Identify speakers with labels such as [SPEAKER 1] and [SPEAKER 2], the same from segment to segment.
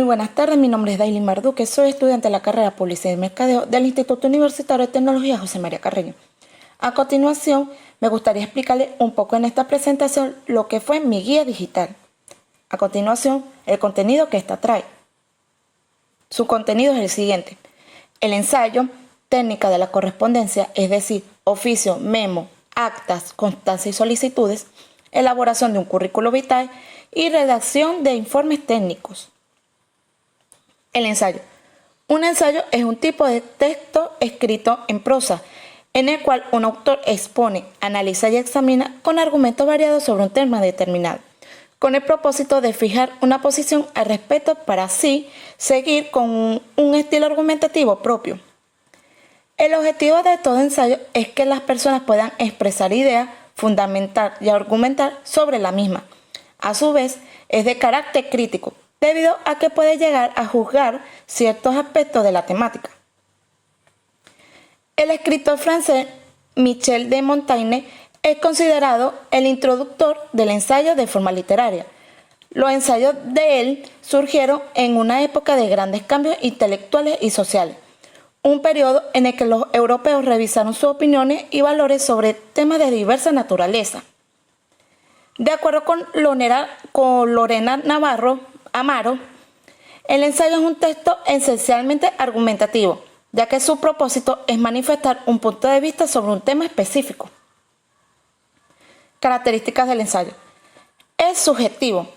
[SPEAKER 1] buenas tardes, mi nombre es Dailin Marduque, soy estudiante de la carrera Publicidad y Mercadeo del Instituto Universitario de Tecnología José María Carreño. A continuación, me gustaría explicarles un poco en esta presentación lo que fue mi guía digital. A continuación, el contenido que esta trae. Su contenido es el siguiente: el ensayo, técnica de la correspondencia, es decir, oficio, memo, actas, constancias y solicitudes, elaboración de un currículo vitae y redacción de informes técnicos. El ensayo. Un ensayo es un tipo de texto escrito en prosa, en el cual un autor expone, analiza y examina con argumentos variados sobre un tema determinado, con el propósito de fijar una posición al respecto para así seguir con un estilo argumentativo propio. El objetivo de todo ensayo es que las personas puedan expresar ideas, fundamentar y argumentar sobre la misma. A su vez, es de carácter crítico, debido a que puede llegar a juzgar ciertos aspectos de la temática. El escritor francés Michel de Montaigne es considerado el introductor del ensayo de forma literaria. Los ensayos de él surgieron en una época de grandes cambios intelectuales y sociales, un periodo en el que los europeos revisaron sus opiniones y valores sobre temas de diversa naturaleza. De acuerdo con Lorena Navarro Amaro, el ensayo es un texto esencialmente argumentativo, ya que su propósito es manifestar un punto de vista sobre un tema específico. Características del ensayo. Es subjetivo,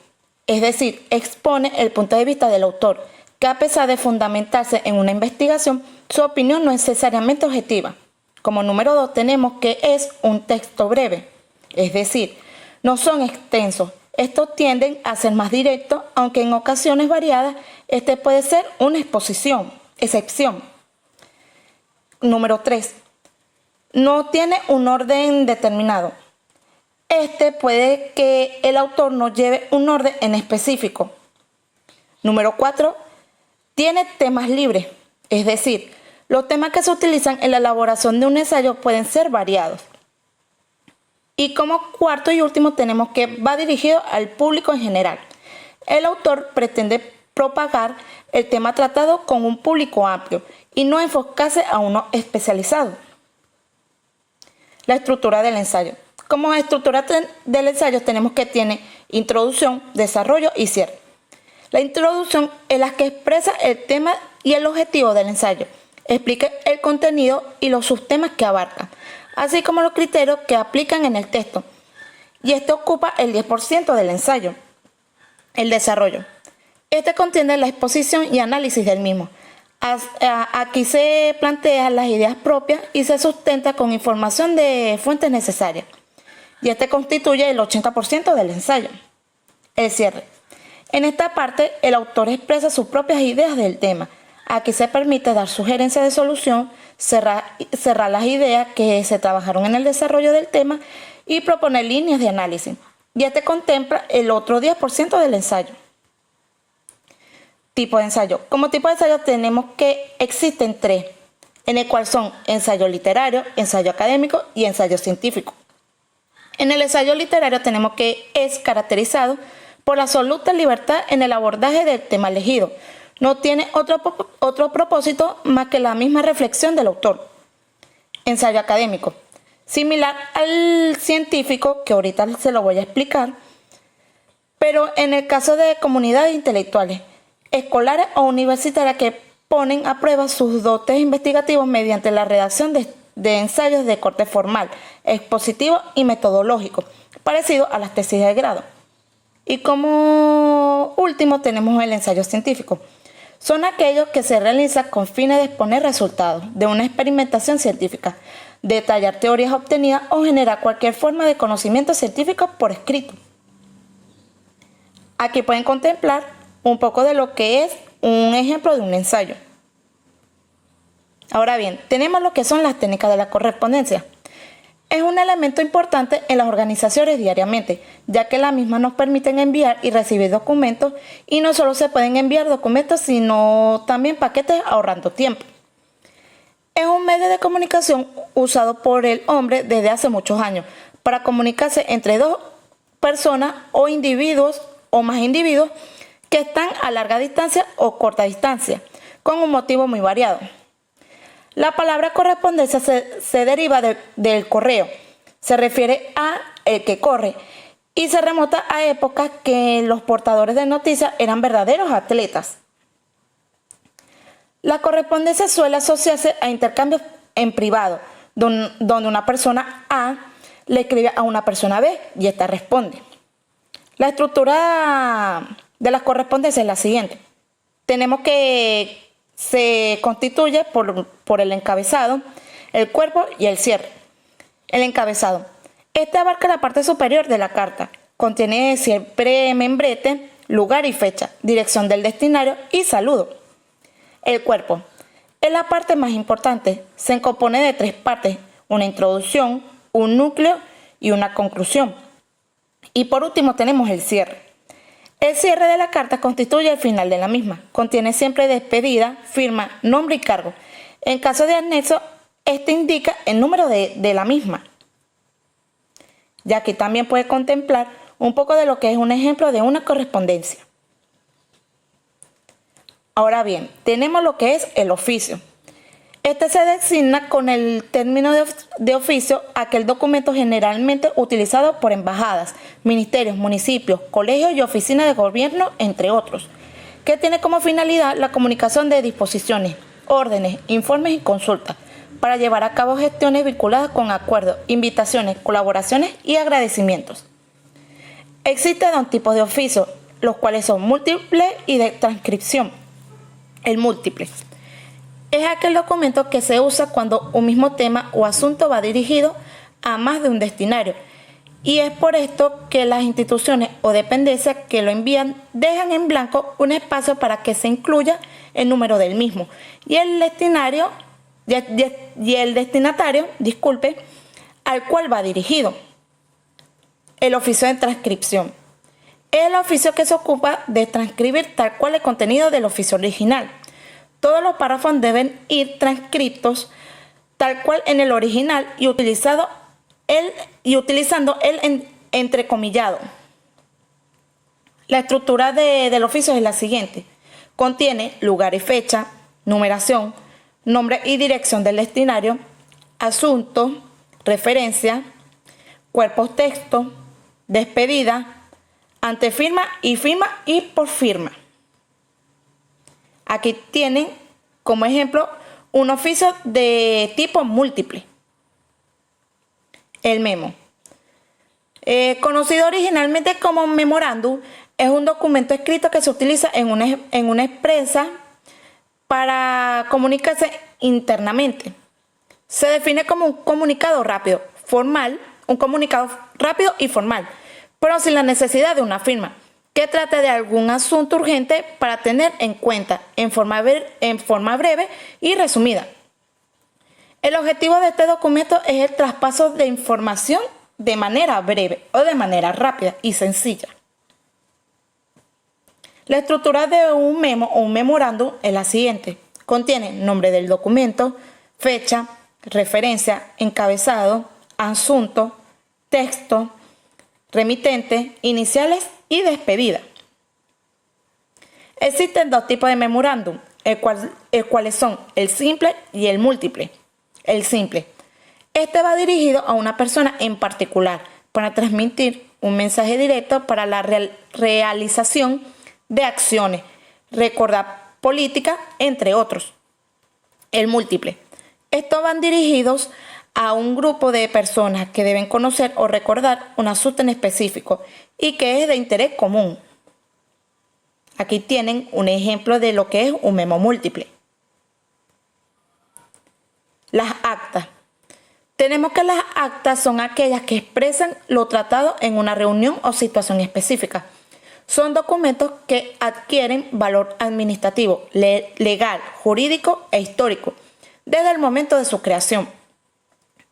[SPEAKER 1] es decir, expone el punto de vista del autor, que a pesar de fundamentarse en una investigación, su opinión no es necesariamente objetiva. Como número 2 tenemos que es un texto breve, es decir, no son extensos. Estos tienden a ser más directos, aunque en ocasiones variadas, este puede ser una excepción. Número 3. No tiene un orden determinado. Este puede que el autor no lleve un orden en específico. Número 4. Tiene temas libres, es decir, los temas que se utilizan en la elaboración de un ensayo pueden ser variados. Y como cuarto y último tenemos que va dirigido al público en general. El autor pretende propagar el tema tratado con un público amplio y no enfocarse a uno especializado. La estructura del ensayo. Como estructura del ensayo tenemos que tiene introducción, desarrollo y cierre. La introducción es la que expresa el tema y el objetivo del ensayo, explica el contenido y los subtemas que abarca, así como los criterios que aplican en el texto, y este ocupa el 10% del ensayo. El desarrollo. Este contiene la exposición y análisis del mismo. Aquí se plantean las ideas propias y se sustenta con información de fuentes necesarias, y este constituye el 80% del ensayo. El cierre. En esta parte, el autor expresa sus propias ideas del tema. Aquí se permite dar sugerencias de solución, cerrar las ideas que se trabajaron en el desarrollo del tema y proponer líneas de análisis. Y este contempla el otro 10% del ensayo. Tipo de ensayo. Como tipo de ensayo tenemos que existen 3, en el cual son ensayo literario, ensayo académico y ensayo científico. En el ensayo literario tenemos que es caracterizado por la absoluta libertad en el abordaje del tema elegido. No tiene otro propósito más que la misma reflexión del autor. Ensayo académico. Similar al científico, que ahorita se lo voy a explicar, pero en el caso de comunidades intelectuales, escolares o universitarias que ponen a prueba sus dotes investigativos mediante la redacción de ensayos de corte formal, expositivo y metodológico, parecido a las tesis de grado. Y como último tenemos el ensayo científico. Son aquellos que se realizan con fines de exponer resultados de una experimentación científica, detallar teorías obtenidas o generar cualquier forma de conocimiento científico por escrito. Aquí pueden contemplar un poco de lo que es un ejemplo de un ensayo. Ahora bien, tenemos lo que son las técnicas de la correspondencia. Es un elemento importante en las organizaciones diariamente, ya que las mismas nos permiten enviar y recibir documentos, y no solo se pueden enviar documentos, sino también paquetes ahorrando tiempo. Es un medio de comunicación usado por el hombre desde hace muchos años para comunicarse entre dos personas o individuos o más individuos que están a larga distancia o corta distancia, con un motivo muy variado. La palabra correspondencia se deriva del correo, se refiere a el que corre y se remonta a épocas que los portadores de noticias eran verdaderos atletas. La correspondencia suele asociarse a intercambios en privado, donde una persona A le escribe a una persona B y ésta responde. La estructura de las correspondencias es la siguiente. Tenemos que se constituye por el encabezado, el cuerpo y el cierre. El encabezado. Este abarca la parte superior de la carta. Contiene siempre membrete, lugar y fecha, dirección del destinario y saludo. El cuerpo. Es la parte más importante. Se compone de 3 partes, una introducción, un núcleo y una conclusión. Y por último tenemos el cierre. El cierre de la carta constituye el final de la misma. Contiene siempre despedida, firma, nombre y cargo. En caso de anexo, este indica el número de la misma. Ya que también puede contemplar un poco de lo que es un ejemplo de una correspondencia. Ahora bien, tenemos lo que es el oficio. Este se designa con el término de oficio aquel documento generalmente utilizado por embajadas, ministerios, municipios, colegios y oficinas de gobierno, entre otros, que tiene como finalidad la comunicación de disposiciones, órdenes, informes y consultas, para llevar a cabo gestiones vinculadas con acuerdos, invitaciones, colaboraciones y agradecimientos. Existen 2 tipos de oficios, los cuales son múltiples y de transcripción. El múltiple es aquel documento que se usa cuando un mismo tema o asunto va dirigido a más de un destinatario, y es por esto que las instituciones o dependencias que lo envían dejan en blanco un espacio para que se incluya el número del mismo y el destinatario, al cual va dirigido. El oficio de transcripción es el oficio que se ocupa de transcribir tal cual el contenido del oficio original. Todos los párrafos deben ir transcritos tal cual en el original y utilizando el entrecomillado. La estructura del oficio es la siguiente. Contiene lugar y fecha, numeración, nombre y dirección del destinario, asunto, referencia, cuerpos texto, despedida, antefirma y por firma. Aquí tienen como ejemplo un oficio de tipo múltiple. El memo. Conocido originalmente como memorándum, es un documento escrito que se utiliza en una empresa para comunicarse internamente. Se define como un comunicado rápido y formal, pero sin la necesidad de una firma, que trate de algún asunto urgente para tener en cuenta en forma breve y resumida. El objetivo de este documento es el traspaso de información de manera breve o de manera rápida y sencilla. La estructura de un memo o un memorándum es la siguiente. Contiene nombre del documento, fecha, referencia, encabezado, asunto, texto, remitente, iniciales y despedida. Existen 2 tipos de memorándum, cuáles son el simple y el múltiple. El simple. Este va dirigido a una persona en particular para transmitir un mensaje directo para la realización de acciones, recordar política, entre otros. El múltiple. Estos van dirigidos a un grupo de personas que deben conocer o recordar un asunto en específico y que es de interés común. Aquí tienen un ejemplo de lo que es un memo múltiple. Las actas. Tenemos que las actas son aquellas que expresan lo tratado en una reunión o situación específica. Son documentos que adquieren valor administrativo, legal, jurídico e histórico desde el momento de su creación.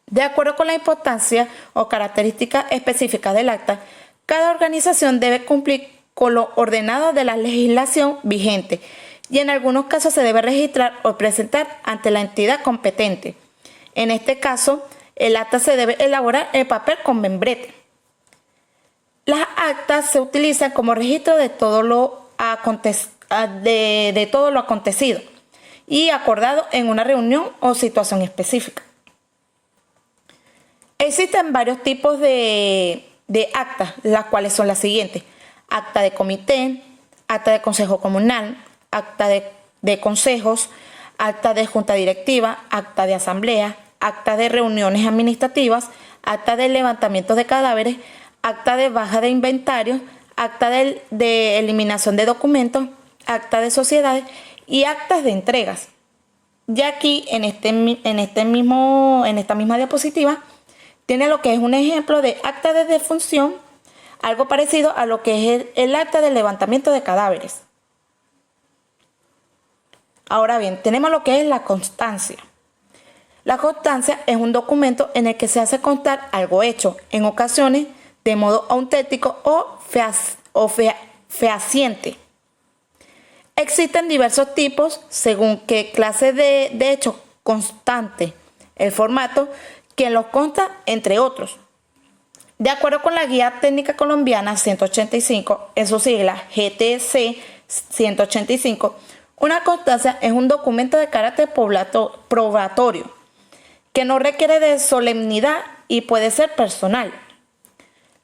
[SPEAKER 1] De acuerdo con la importancia o características específicas del acta, cada organización debe cumplir con lo ordenado de la legislación vigente y en algunos casos se debe registrar o presentar ante la entidad competente. En este caso, el acta se debe elaborar en papel con membrete. Las actas se utilizan como registro de todo lo de todo lo acontecido y acordado en una reunión o situación específica. Existen varios tipos de actas, las cuales son las siguientes: acta de comité, acta de consejo comunal, acta de consejos, acta de junta directiva, acta de asamblea, acta de reuniones administrativas, acta de levantamiento de cadáveres, acta de baja de inventarios, acta de eliminación de documentos, acta de sociedades y actas de entregas. Ya aquí en esta misma diapositiva tiene lo que es un ejemplo de acta de defunción, algo parecido a lo que es el acta de levantamiento de cadáveres. Ahora bien, tenemos lo que es la constancia. La constancia es un documento en el que se hace constar algo hecho, en ocasiones de modo auténtico o fehaciente. Existen diversos tipos según qué clase de hecho constante, el formato, quien los consta, entre otros. De acuerdo con la Guía Técnica Colombiana 185, en su sigla GTC 185, una constancia es un documento de carácter probatorio que no requiere de solemnidad y puede ser personal.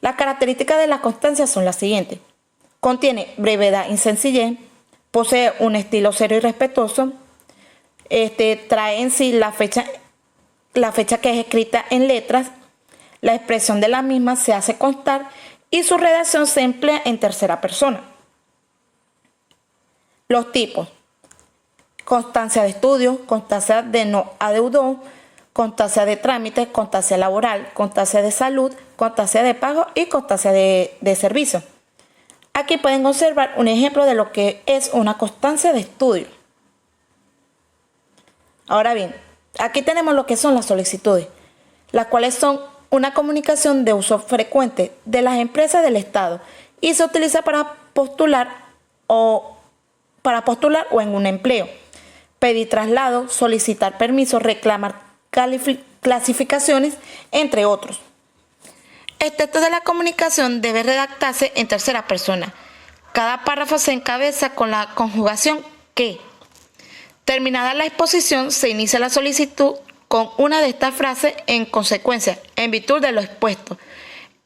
[SPEAKER 1] Las características de la constancia son las siguientes: contiene brevedad y sencillez, posee un estilo serio y respetuoso, trae en sí la fecha que es escrita en letras, la expresión de la misma se hace constar y su redacción se emplea en tercera persona. Los tipos: constancia de estudio, constancia de no adeudo, constancia de trámite, constancia laboral, constancia de salud, constancia de pago y constancia de servicio. Aquí pueden observar un ejemplo de lo que es una constancia de estudio. Ahora bien, aquí tenemos lo que son las solicitudes, las cuales son una comunicación de uso frecuente de las empresas del Estado y se utiliza para postular o en un empleo, pedir traslado, solicitar permiso, reclamar clasificaciones, entre otros. El texto de la comunicación debe redactarse en tercera persona. Cada párrafo se encabeza con la conjugación que. Terminada la exposición, se inicia la solicitud con una de estas frases: en consecuencia, en virtud de lo expuesto,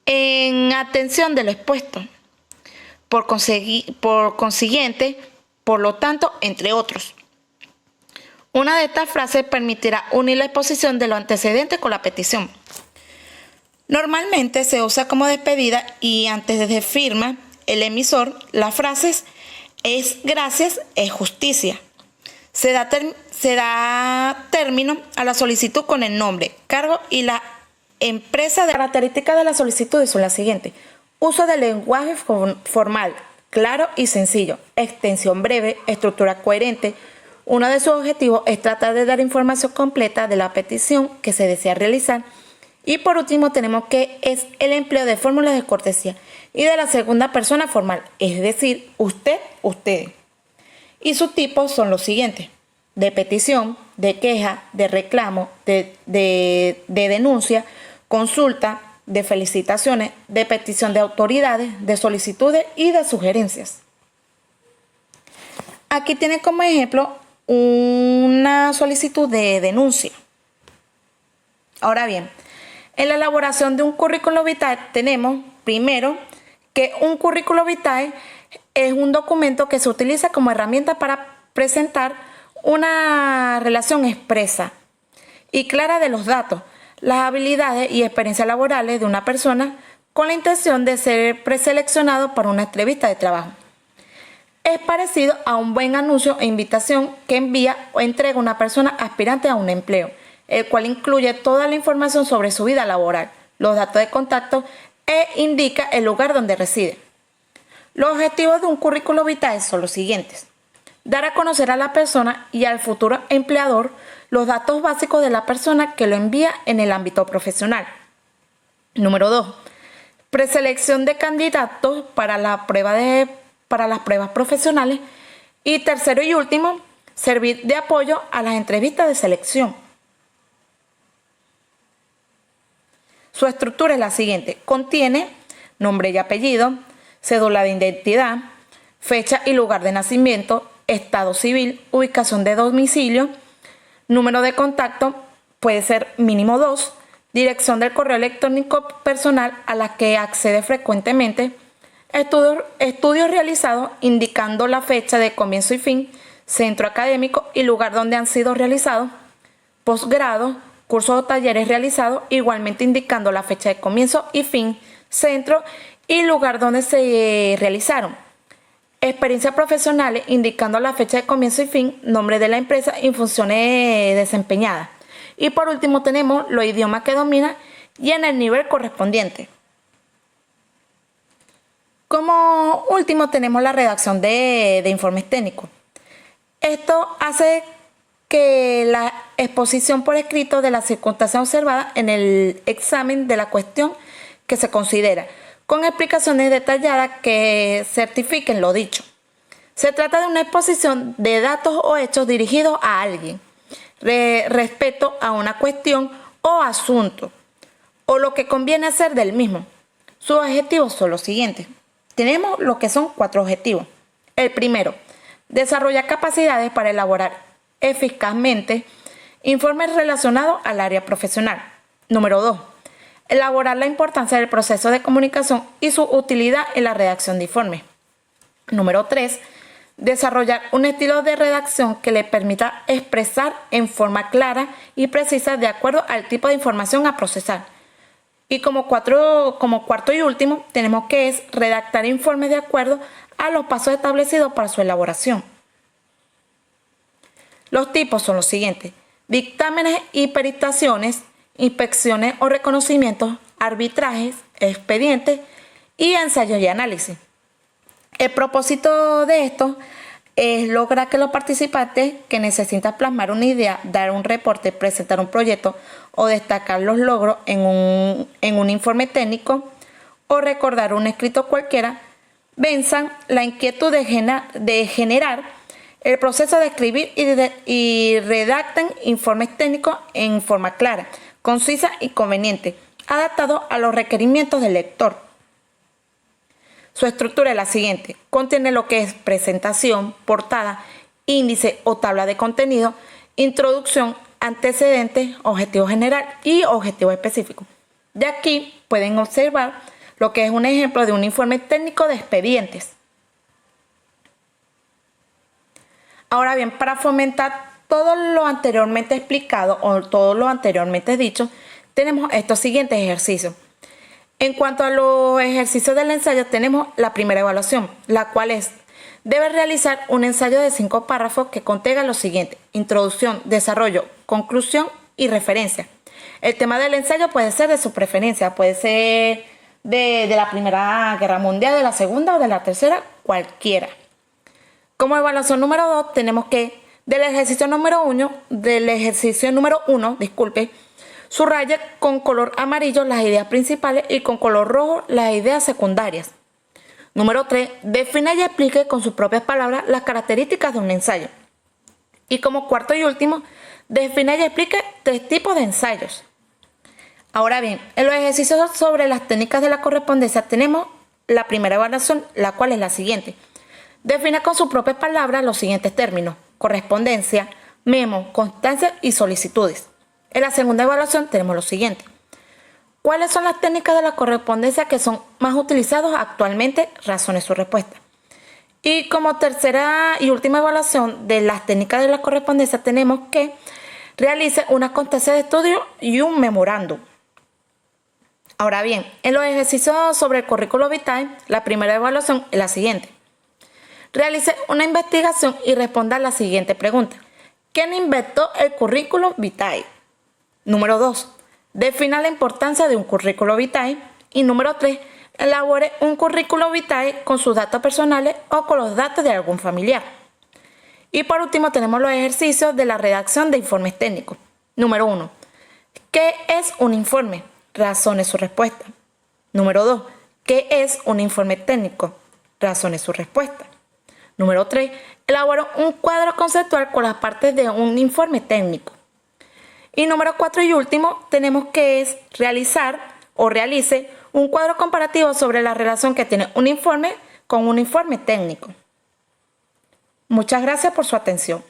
[SPEAKER 1] en atención de lo expuesto, por consiguiente, por lo tanto, entre otros. Una de estas frases permitirá unir la exposición de lo antecedente con la petición. Normalmente se usa como despedida y antes de firma el emisor las frases: es gracias, es justicia. Se da término a la solicitud con el nombre, cargo y la empresa. Las características de la solicitud son las siguientes: uso del lenguaje formal, claro y sencillo, extensión breve, estructura coherente. Uno de sus objetivos es tratar de dar información completa de la petición que se desea realizar. Y por último tenemos que es el empleo de fórmulas de cortesía y de la segunda persona formal, es decir, usted, ustedes. Y sus tipos son los siguientes: de petición, de queja, de reclamo, de denuncia, consulta, de felicitaciones, de petición de autoridades, de solicitudes y de sugerencias. Aquí tienen como ejemplo una solicitud de denuncia. Ahora bien, en la elaboración de un currículo vitae tenemos primero que un currículo vitae es un documento que se utiliza como herramienta para presentar una relación expresa y clara de los datos, las habilidades y experiencias laborales de una persona con la intención de ser preseleccionado para una entrevista de trabajo. Es parecido a un buen anuncio e invitación que envía o entrega una persona aspirante a un empleo, el cual incluye toda la información sobre su vida laboral, los datos de contacto e indica el lugar donde reside. Los objetivos de un currículo vitae son los siguientes: dar a conocer a la persona y al futuro empleador los datos básicos de la persona que lo envía en el ámbito profesional. Número 2. Preselección de candidatos para las pruebas profesionales. Y tercero y último, servir de apoyo a las entrevistas de selección. Su estructura es la siguiente: contiene nombre y apellido, cédula de identidad, fecha y lugar de nacimiento, estado civil, ubicación de domicilio, número de contacto, puede ser mínimo 2, dirección del correo electrónico personal a la que accede frecuentemente, estudios realizados indicando la fecha de comienzo y fin, centro académico y lugar donde han sido realizados, posgrado, cursos o talleres realizados, igualmente indicando la fecha de comienzo y fin, centro y lugar donde se realizaron. Experiencias profesionales indicando la fecha de comienzo y fin, nombre de la empresa y funciones desempeñadas. Y por último tenemos los idiomas que domina y en el nivel correspondiente. Como último tenemos la redacción de informes técnicos. Esto hace que la exposición por escrito de las circunstancias observadas en el examen de la cuestión que se considera, con explicaciones detalladas que certifiquen lo dicho. Se trata de una exposición de datos o hechos dirigidos a alguien, respecto a una cuestión o asunto, o lo que conviene hacer del mismo. Sus objetivos son los siguientes. Tenemos lo que son 4 objetivos. El primero, desarrollar capacidades para elaborar eficazmente informes relacionados al área profesional. Número 2, elaborar la importancia del proceso de comunicación y su utilidad en la redacción de informes. Número 3, desarrollar un estilo de redacción que le permita expresar en forma clara y precisa de acuerdo al tipo de información a procesar. Y como cuarto y último, tenemos que es redactar informes de acuerdo a los pasos establecidos para su elaboración. Los tipos son los siguientes: dictámenes y peritaciones, inspecciones o reconocimientos, arbitrajes, expedientes y ensayos y análisis. El propósito de esto es lograr que los participantes que necesitan plasmar una idea, dar un reporte, presentar un proyecto o destacar los logros en un informe técnico o recordar un escrito cualquiera, venzan la inquietud de generar el proceso de escribir y redacten informes técnicos en forma clara, concisa y conveniente, adaptado a los requerimientos del lector. Su estructura es la siguiente: contiene lo que es presentación, portada, índice o tabla de contenido, introducción, antecedentes, objetivo general y objetivo específico. De aquí pueden observar lo que es un ejemplo de un informe técnico de expedientes. Ahora bien, para fomentar todo lo anteriormente explicado o todo lo anteriormente dicho, tenemos estos siguientes ejercicios. En cuanto a los ejercicios del ensayo, tenemos la primera evaluación, la cual es: debe realizar un ensayo de 5 párrafos que contenga lo siguiente: introducción, desarrollo, conclusión y referencia. El tema del ensayo puede ser de su preferencia, puede ser de la Primera Guerra Mundial, de la Segunda o de la Tercera, cualquiera. Como evaluación número 2, tenemos que del ejercicio número 1, subraya con color amarillo las ideas principales y con color rojo las ideas secundarias. Número 3, defina y explique con sus propias palabras las características de un ensayo. Y como cuarto y último, defina y explique 3 tipos de ensayos. Ahora bien, en los ejercicios sobre las técnicas de la correspondencia tenemos la primera evaluación, la cual es la siguiente. Defina con sus propias palabras los siguientes términos: correspondencia, memo, constancia y solicitudes. En la segunda evaluación tenemos lo siguiente: ¿cuáles son las técnicas de la correspondencia que son más utilizadas actualmente? Razone su respuesta. Y como tercera y última evaluación de las técnicas de la correspondencia tenemos que realice una constancia de estudio y un memorándum. Ahora bien, en los ejercicios sobre el currículo vitae, la primera evaluación es la siguiente: realice una investigación y responda a la siguiente pregunta: ¿quién inventó el currículo vitae? Número 2, defina la importancia de un currículo vitae. Y número 3, elabore un currículo vitae con sus datos personales o con los datos de algún familiar. Y por último tenemos los ejercicios de la redacción de informes técnicos. Número 1, ¿qué es un informe? Razone su respuesta. Número 2, ¿qué es un informe técnico? Razone su respuesta. Número 3, elabora un cuadro conceptual con las partes de un informe técnico. Y número 4 y último, tenemos que es realice un cuadro comparativo sobre la relación que tiene un informe con un informe técnico. Muchas gracias por su atención.